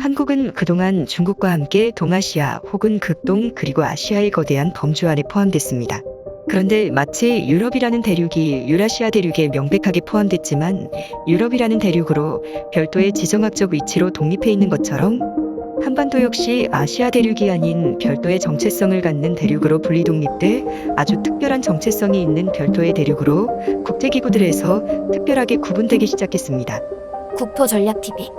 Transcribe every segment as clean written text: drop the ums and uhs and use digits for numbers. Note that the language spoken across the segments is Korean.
한국은 그동안 중국과 함께 동아시아 혹은 극동 그리고 아시아의 거대한 범주 안에 포함됐습니다. 그런데 마치 유럽이라는 대륙이 유라시아 대륙에 명백하게 포함됐지만 유럽이라는 대륙으로 별도의 지정학적 위치로 독립해 있는 것처럼 한반도 역시 아시아 대륙이 아닌 별도의 정체성을 갖는 대륙으로 분리 독립돼 아주 특별한 정체성이 있는 별도의 대륙으로 국제기구들에서 특별하게 구분되기 시작했습니다. 국토전략TV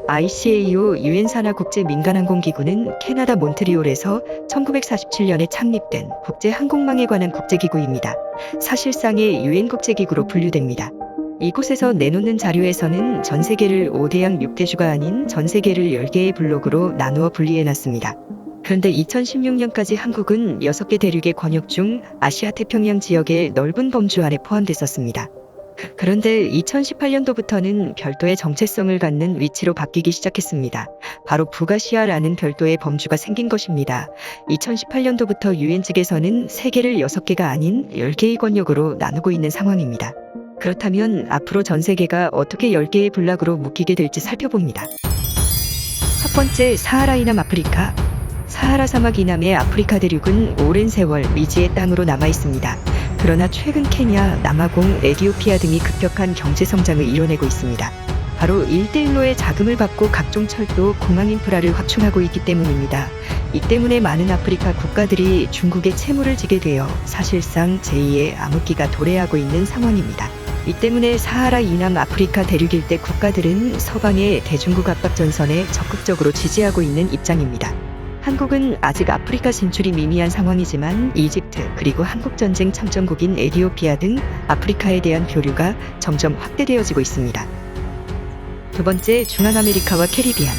ICAO 유엔 산하 국제 민간항공기구는 캐나다 몬트리올에서 1947년에 창립된 국제 항공망에 관한 국제기구입니다. 사실상의 유엔 국제기구로 분류됩니다. 이곳에서 내놓는 자료에서는 전 세계를 5대양 6대주가 아닌 전 세계를 10개의 블록으로 나누어 분리해놨습니다. 그런데 2016년까지 한국은 6개 대륙의 권역 중 아시아 태평양 지역의 넓은 범주 안에 포함됐었습니다. 그런데 2018년도부터는 별도의 정체성을 갖는 위치로 바뀌기 시작했습니다. 바로 북아시아라는 별도의 범주가 생긴 것입니다. 2018년도부터 유엔 측에서는 세계를 6개가 아닌 10개의 권역으로 나누고 있는 상황입니다. 그렇다면 앞으로 전 세계가 어떻게 10개의 블록으로 묶이게 될지 살펴봅니다. 첫 번째, 사하라 이남 아프리카. 사하라 사막 이남의 아프리카 대륙은 오랜 세월 미지의 땅으로 남아 있습니다. 그러나 최근 케냐, 남아공, 에티오피아 등이 급격한 경제 성장을 이뤄내고 있습니다. 바로 일대일로의 자금을 받고 각종 철도, 공항 인프라를 확충하고 있기 때문입니다. 이 때문에 많은 아프리카 국가들이 중국의 채무를 지게 되어 사실상 제2의 암흑기가 도래하고 있는 상황입니다. 이 때문에 사하라 이남 아프리카 대륙 일대 국가들은 서방의 대중국 압박 전선에 적극적으로 지지하고 있는 입장입니다. 한국은 아직 아프리카 진출이 미미한 상황이지만 이집트 그리고 한국전쟁 참전국인 에티오피아 등 아프리카에 대한 교류가 점점 확대되어지고 있습니다. 두 번째, 중앙아메리카와 캐리비안.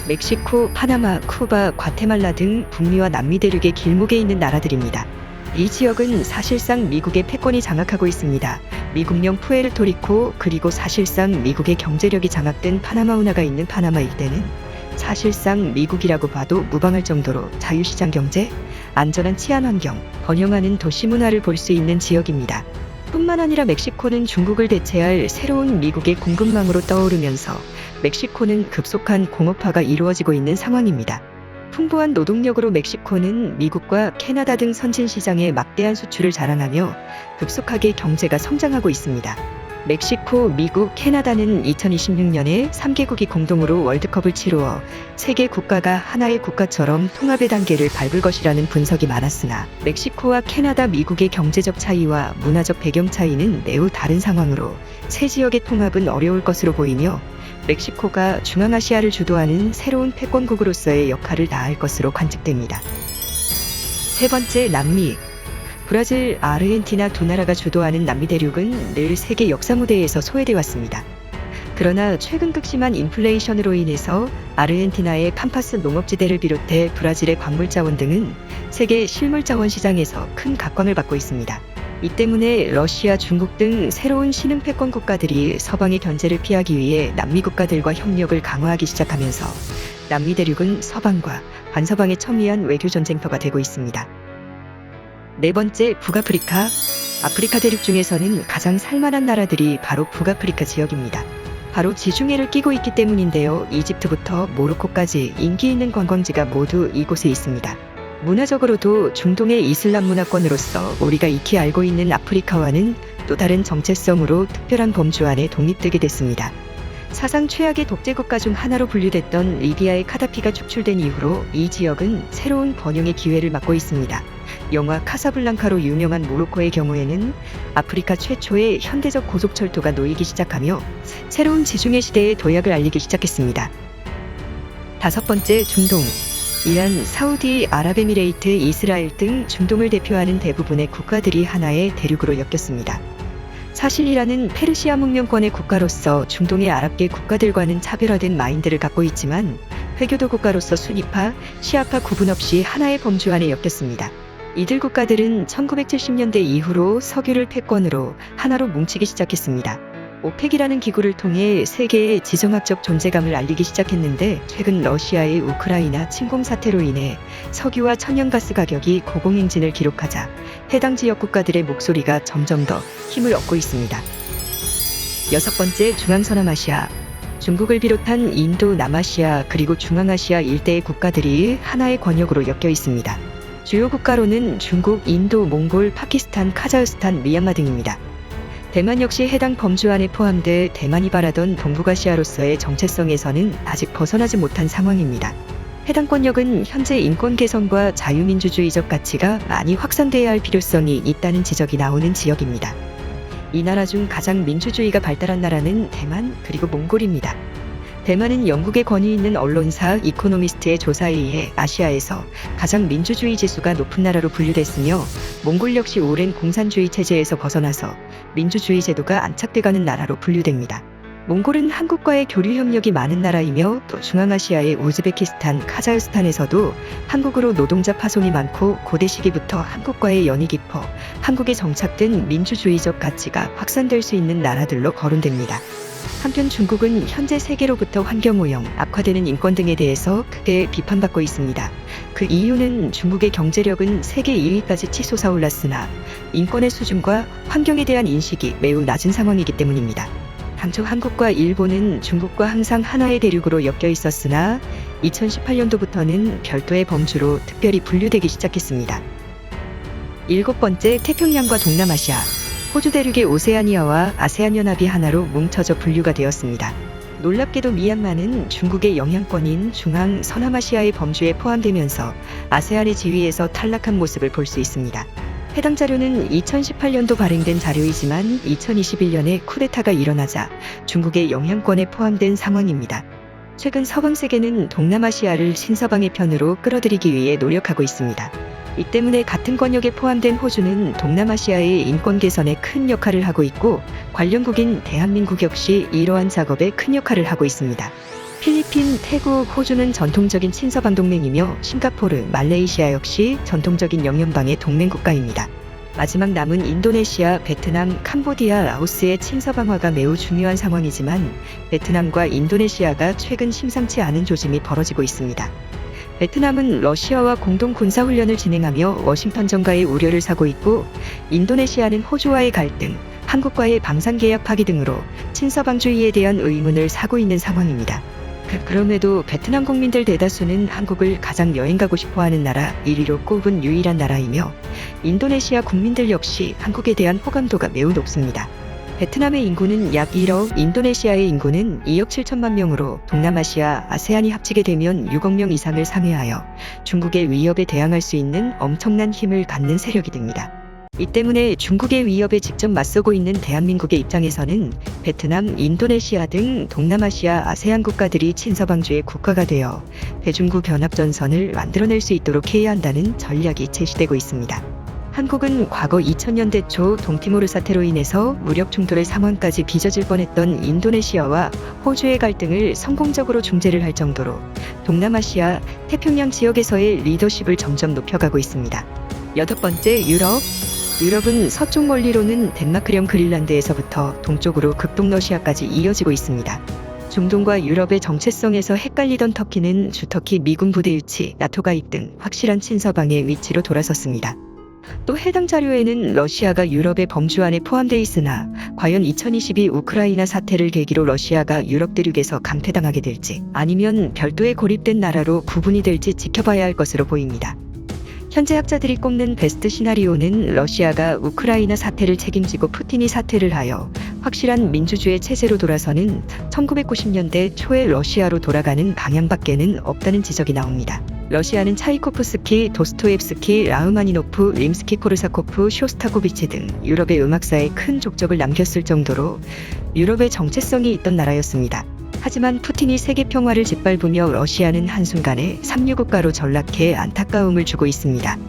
멕시코, 파나마, 쿠바, 과테말라 등 북미와 남미 대륙의 길목에 있는 나라들입니다. 이 지역은 사실상 미국의 패권이 장악하고 있습니다. 미국령 푸에르토리코 그리고 사실상 미국의 경제력이 장악된 파나마 운하가 있는 파나마 일대는 사실상 미국이라고 봐도 무방할 정도로 자유시장 경제, 안전한 치안 환경, 번영하는 도시 문화를 볼 수 있는 지역입니다. 뿐만 아니라 멕시코는 중국을 대체할 새로운 미국의 공급망으로 떠오르면서 멕시코는 급속한 공업화가 이루어지고 있는 상황입니다. 풍부한 노동력으로 멕시코는 미국과 캐나다 등 선진 시장에 막대한 수출을 자랑하며 급속하게 경제가 성장하고 있습니다. 멕시코, 미국, 캐나다는 2026년에 3개국이 공동으로 월드컵을 치루어 세계 국가가 하나의 국가처럼 통합의 단계를 밟을 것이라는 분석이 많았으나 멕시코와 캐나다, 미국의 경제적 차이와 문화적 배경 차이는 매우 다른 상황으로 세 지역의 통합은 어려울 것으로 보이며 멕시코가 중앙아시아를 주도하는 새로운 패권국으로서의 역할을 다할 것으로 관측됩니다. 세 번째, 남미. 브라질, 아르헨티나 두 나라가 주도하는 남미 대륙은 늘 세계 역사 무대에서 소외돼 왔습니다. 그러나 최근 극심한 인플레이션으로 인해서 아르헨티나의 팜파스 농업지대를 비롯해 브라질의 광물자원 등은 세계 실물자원 시장에서 큰 각광을 받고 있습니다. 이 때문에 러시아, 중국 등 새로운 신흥 패권 국가들이 서방의 견제를 피하기 위해 남미 국가들과 협력을 강화하기 시작하면서 남미 대륙은 서방과 반서방의 첨예한 외교 전쟁터가 되고 있습니다. 네 번째, 북아프리카. 아프리카 대륙 중에서는 가장 살만한 나라들이 바로 북아프리카 지역입니다. 바로 지중해를 끼고 있기 때문인데요. 이집트부터 모로코까지 인기 있는 관광지가 모두 이곳에 있습니다. 문화적으로도 중동의 이슬람 문화권으로서 우리가 익히 알고 있는 아프리카와는 또 다른 정체성으로 특별한 범주 안에 독립되게 됐습니다. 사상 최악의 독재국가 중 하나로 분류됐던 리비아의 카다피가 축출된 이후로 이 지역은 새로운 번영의 기회를 맞고 있습니다. 영화 카사블랑카로 유명한 모로코의 경우에는 아프리카 최초의 현대적 고속철도가 놓이기 시작하며 새로운 지중해 시대의 도약을 알리기 시작했습니다. 다섯 번째, 중동. 이란, 사우디, 아랍에미레이트, 이스라엘 등 중동을 대표하는 대부분의 국가들이 하나의 대륙으로 엮였습니다. 사실 이란은 페르시아 문명권의 국가로서 중동의 아랍계 국가들과는 차별화된 마인드를 갖고 있지만 회교도 국가로서 수니파, 시아파 구분 없이 하나의 범주 안에 엮였습니다. 이들 국가들은 1970년대 이후로 석유를 패권으로 하나로 뭉치기 시작했습니다. 오펙이라는 기구를 통해 세계의 지정학적 존재감을 알리기 시작했는데 최근 러시아의 우크라이나 침공 사태로 인해 석유와 천연가스 가격이 고공행진을 기록하자 해당 지역 국가들의 목소리가 점점 더 힘을 얻고 있습니다. 여섯 번째, 중앙서남아시아. 중국을 비롯한 인도, 남아시아 그리고 중앙아시아 일대의 국가들이 하나의 권역으로 엮여 있습니다. 주요 국가로는 중국, 인도, 몽골, 파키스탄, 카자흐스탄, 미얀마 등입니다. 대만 역시 해당 범주 안에 포함돼 대만이 바라던 동북아시아로서의 정체성에서는 아직 벗어나지 못한 상황입니다. 해당 권역은 현재 인권 개선과 자유민주주의적 가치가 많이 확산돼야 할 필요성이 있다는 지적이 나오는 지역입니다. 이 나라 중 가장 민주주의가 발달한 나라는 대만 그리고 몽골입니다. 대만은 영국의 권위 있는 언론사 이코노미스트의 조사에 의해 아시아에서 가장 민주주의 지수가 높은 나라로 분류됐으며 몽골 역시 오랜 공산주의 체제에서 벗어나서 민주주의 제도가 안착돼가는 나라로 분류됩니다. 몽골은 한국과의 교류 협력이 많은 나라이며 또 중앙아시아의 우즈베키스탄, 카자흐스탄에서도 한국으로 노동자 파송이 많고 고대 시기부터 한국과의 연이 깊어 한국에 정착된 민주주의적 가치가 확산될 수 있는 나라들로 거론됩니다. 한편 중국은 현재 세계로부터 환경오염, 악화되는 인권 등에 대해서 크게 비판받고 있습니다. 그 이유는 중국의 경제력은 세계 2위까지 치솟아 올랐으나 인권의 수준과 환경에 대한 인식이 매우 낮은 상황이기 때문입니다. 당초 한국과 일본은 중국과 항상 하나의 대륙으로 엮여 있었으나 2018년도부터는 별도의 범주로 특별히 분류되기 시작했습니다. 7번째, 태평양과 동남아시아. 호주 대륙의 오세아니아와 아세안 연합이 하나로 뭉쳐져 분류가 되었습니다. 놀랍게도 미얀마는 중국의 영향권인 중앙 서남아시아의 범주에 포함되면서 아세안의 지위에서 탈락한 모습을 볼 수 있습니다. 해당 자료는 2018년도 발행된 자료이지만 2021년에 쿠데타가 일어나자 중국의 영향권에 포함된 상황입니다. 최근 서방 세계는 동남아시아를 신서방의 편으로 끌어들이기 위해 노력하고 있습니다. 이 때문에 같은 권역에 포함된 호주는 동남아시아의 인권 개선에 큰 역할을 하고 있고 관련국인 대한민국 역시 이러한 작업에 큰 역할을 하고 있습니다. 필리핀, 태국, 호주는 전통적인 친서방 동맹이며 싱가포르, 말레이시아 역시 전통적인 영연방의 동맹 국가입니다. 마지막 남은 인도네시아, 베트남, 캄보디아, 라오스의 친서방화가 매우 중요한 상황이지만 베트남과 인도네시아가 최근 심상치 않은 조짐이 벌어지고 있습니다. 베트남은 러시아와 공동 군사훈련을 진행하며 워싱턴 정가의 우려를 사고 있고 인도네시아는 호주와의 갈등, 한국과의 방산계약 파기 등으로 친서방주의에 대한 의문을 사고 있는 상황입니다. 그럼에도 베트남 국민들 대다수는 한국을 가장 여행 가고 싶어하는 나라 1위로 꼽은 유일한 나라이며 인도네시아 국민들 역시 한국에 대한 호감도가 매우 높습니다. 베트남의 인구는 약 1억, 인도네시아의 인구는 2억 7천만 명으로 동남아시아, 아세안이 합치게 되면 6억 명 이상을 상회하여 중국의 위협에 대항할 수 있는 엄청난 힘을 갖는 세력이 됩니다. 이 때문에 중국의 위협에 직접 맞서고 있는 대한민국의 입장에서는 베트남, 인도네시아 등 동남아시아 아세안 국가들이 친서방주의 국가가 되어 대중국 변합전선을 만들어낼 수 있도록 해야 한다는 전략이 제시되고 있습니다. 한국은 과거 2000년대 초 동티모르 사태로 인해서 무력 충돌의 상황까지 빚어질 뻔했던 인도네시아와 호주의 갈등을 성공적으로 중재를 할 정도로 동남아시아, 태평양 지역에서의 리더십을 점점 높여가고 있습니다. 8번째, 유럽은 서쪽 멀리로는 덴마크령 그린란드에서부터 동쪽으로 극동러시아까지 이어지고 있습니다. 중동과 유럽의 정체성에서 헷갈리던 터키는 주터키 미군 부대 유치, 나토 가입 등 확실한 친서방의 위치로 돌아섰습니다. 또 해당 자료에는 러시아가 유럽의 범주 안에 포함되어 있으나 과연 2022 우크라이나 사태를 계기로 러시아가 유럽 대륙에서 강퇴당하게 될지 아니면 별도의 고립된 나라로 구분이 될지 지켜봐야 할 것으로 보입니다. 현재 학자들이 꼽는 베스트 시나리오는 러시아가 우크라이나 사태를 책임지고 푸틴이 사퇴를 하여 확실한 민주주의 체제로 돌아서는 1990년대 초에 러시아로 돌아가는 방향밖에는 없다는 지적이 나옵니다. 러시아는 차이코프스키, 도스토옙스키, 라흐마니노프, 림스키-코르사코프, 쇼스타코비치 등 유럽의 음악사에 큰 족적을 남겼을 정도로 유럽의 정체성이 있던 나라였습니다. 하지만 푸틴이 세계 평화를 짓밟으며 러시아는 한순간에 삼류국가로 전락해 안타까움을 주고 있습니다.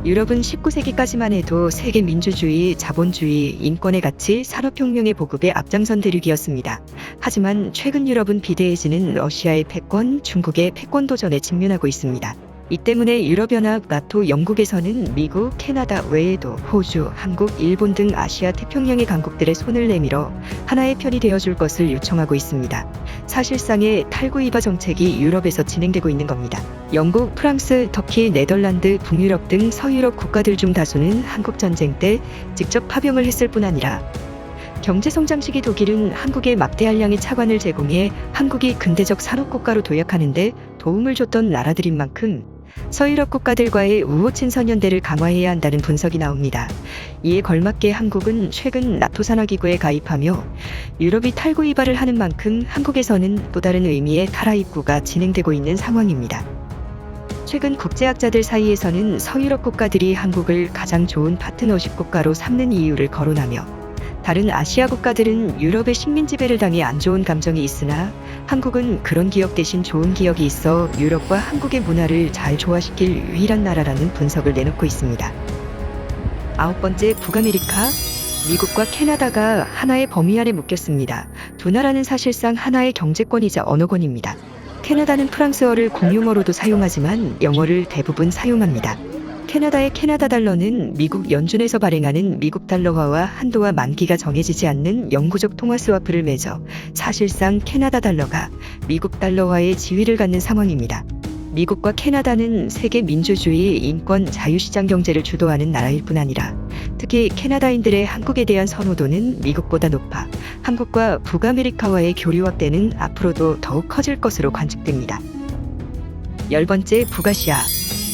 유럽은 19세기까지만 해도 세계 민주주의, 자본주의, 인권의 가치, 산업혁명의 보급에 앞장선 대륙이었습니다. 하지만 최근 유럽은 비대해지는 러시아의 패권, 중국의 패권 도전에 직면하고 있습니다. 이 때문에 유럽연합, 나토, 영국에서는 미국, 캐나다 외에도 호주, 한국, 일본 등 아시아 태평양의 강국들의 손을 내밀어 하나의 편이 되어줄 것을 요청하고 있습니다. 사실상의 탈구이바 정책이 유럽에서 진행되고 있는 겁니다. 영국, 프랑스, 터키, 네덜란드, 북유럽 등 서유럽 국가들 중 다수는 한국전쟁 때 직접 파병을 했을 뿐 아니라 경제성장 시기 독일은 한국에 막대한량의 차관을 제공해 한국이 근대적 산업국가로 도약하는 데 도움을 줬던 나라들인 만큼 서유럽 국가들과의 우호친선 연대를 강화해야 한다는 분석이 나옵니다. 이에 걸맞게 한국은 최근 나토 산하기구에 가입하며 유럽이 탈구 이발을 하는 만큼 한국에서는 또 다른 의미의 탈화 입구가 진행되고 있는 상황입니다. 최근 국제학자들 사이에서는 서유럽 국가들이 한국을 가장 좋은 파트너십 국가로 삼는 이유를 거론하며 다른 아시아 국가들은 유럽의 식민 지배를 당해 안 좋은 감정이 있으나 한국은 그런 기억 대신 좋은 기억이 있어 유럽과 한국의 문화를 잘 조화시킬 유일한 나라라는 분석을 내놓고 있습니다. 9번째, 북아메리카. 미국과 캐나다가 하나의 범위 아래 묶였습니다. 두 나라는 사실상 하나의 경제권이자 언어권입니다. 캐나다는 프랑스어를 공용어로도 사용하지만 영어를 대부분 사용합니다. 캐나다의 캐나다 달러는 미국 연준에서 발행하는 미국 달러화와 한도와 만기가 정해지지 않는 영구적 통화 스와프를 맺어 사실상 캐나다 달러가 미국 달러화의 지위를 갖는 상황입니다. 미국과 캐나다는 세계 민주주의, 인권, 자유시장 경제를 주도하는 나라일 뿐 아니라 특히 캐나다인들의 한국에 대한 선호도는 미국보다 높아 한국과 북아메리카와의 교류 확대는 앞으로도 더욱 커질 것으로 관측됩니다. 10번째, 북아시아.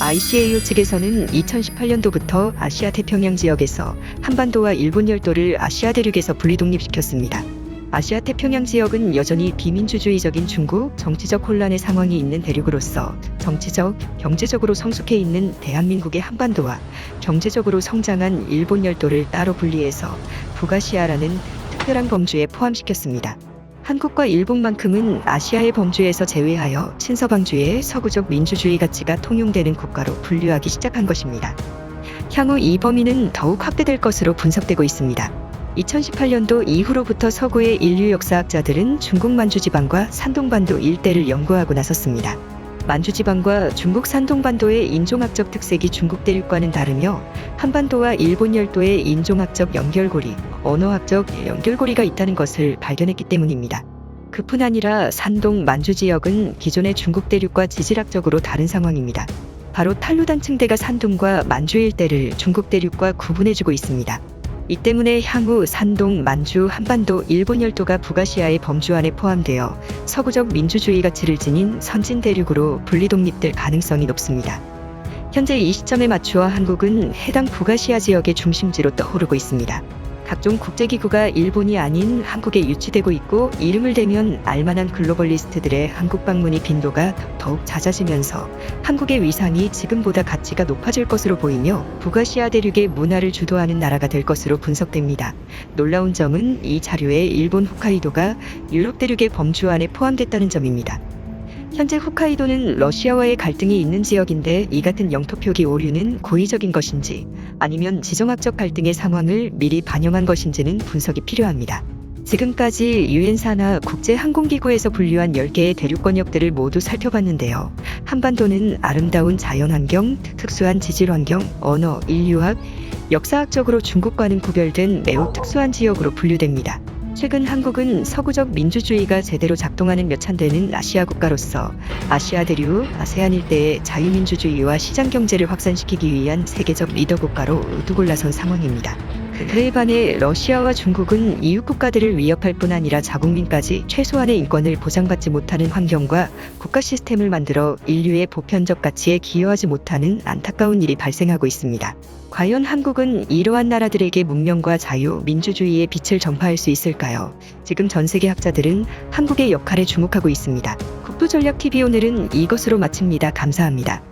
ICAO 측에서는 2018년도부터 아시아 태평양 지역에서 한반도와 일본 열도를 아시아 대륙에서 분리독립시켰습니다. 아시아 태평양 지역은 여전히 비민주주의적인 중국, 정치적 혼란의 상황이 있는 대륙으로서 정치적, 경제적으로 성숙해 있는 대한민국의 한반도와 경제적으로 성장한 일본 열도를 따로 분리해서 북아시아라는 특별한 범주에 포함시켰습니다. 한국과 일본만큼은 아시아의 범주에서 제외하여 친서방주의 서구적 민주주의 가치가 통용되는 국가로 분류하기 시작한 것입니다. 향후 이 범위는 더욱 확대될 것으로 분석되고 있습니다. 2018년도 이후로부터 서구의 인류 역사학자들은 중국 만주지방과 산동반도 일대를 연구하고 나섰습니다. 만주지방과 중국 산동반도의 인종학적 특색이 중국 대륙과는 다르며 한반도와 일본 열도의 인종학적 연결고리, 언어학적 연결고리가 있다는 것을 발견했기 때문입니다. 그뿐 아니라 산동 만주 지역은 기존의 중국 대륙과 지질학적으로 다른 상황입니다. 바로 탈루단층대가 산둥과 만주 일대를 중국 대륙과 구분해주고 있습니다. 이 때문에 향후 산동, 만주, 한반도, 일본 열도가 북아시아의 범주 안에 포함되어 서구적 민주주의 가치를 지닌 선진 대륙으로 분리독립될 가능성이 높습니다. 현재 이 시점에 맞추어 한국은 해당 북아시아 지역의 중심지로 떠오르고 있습니다. 각종 국제기구가 일본이 아닌 한국에 유치되고 있고 이름을 대면 알만한 글로벌리스트들의 한국 방문이 빈도가 더욱 잦아지면서 한국의 위상이 지금보다 가치가 높아질 것으로 보이며 북아시아 대륙의 문화를 주도하는 나라가 될 것으로 분석됩니다. 놀라운 점은 이 자료에 일본 홋카이도가 유럽 대륙의 범주 안에 포함됐다는 점입니다. 현재 홋카이도는 러시아와의 갈등이 있는 지역인데 이 같은 영토 표기 오류는 고의적인 것인지 아니면 지정학적 갈등의 상황을 미리 반영한 것인지는 분석이 필요합니다. 지금까지 유엔 산하 국제항공기구에서 분류한 10개의 대륙 권역들을 모두 살펴봤는데요. 한반도는 아름다운 자연환경, 특수한 지질환경, 언어, 인류학, 역사학적으로 중국과는 구별된 매우 특수한 지역으로 분류됩니다. 최근 한국은 서구적 민주주의가 제대로 작동하는 몇 안 되는 아시아 국가로서 아시아 대륙, 아세안 일대의 자유민주주의와 시장경제를 확산시키기 위한 세계적 리더 국가로 우두골라선 상황입니다. 그에 반해 러시아와 중국은 이웃 국가들을 위협할 뿐 아니라 자국민까지 최소한의 인권을 보장받지 못하는 환경과 국가 시스템을 만들어 인류의 보편적 가치에 기여하지 못하는 안타까운 일이 발생하고 있습니다. 과연 한국은 이러한 나라들에게 문명과 자유, 민주주의의 빛을 전파할 수 있을까요? 지금 전 세계 학자들은 한국의 역할에 주목하고 있습니다. 국토전략TV 오늘은 이것으로 마칩니다. 감사합니다.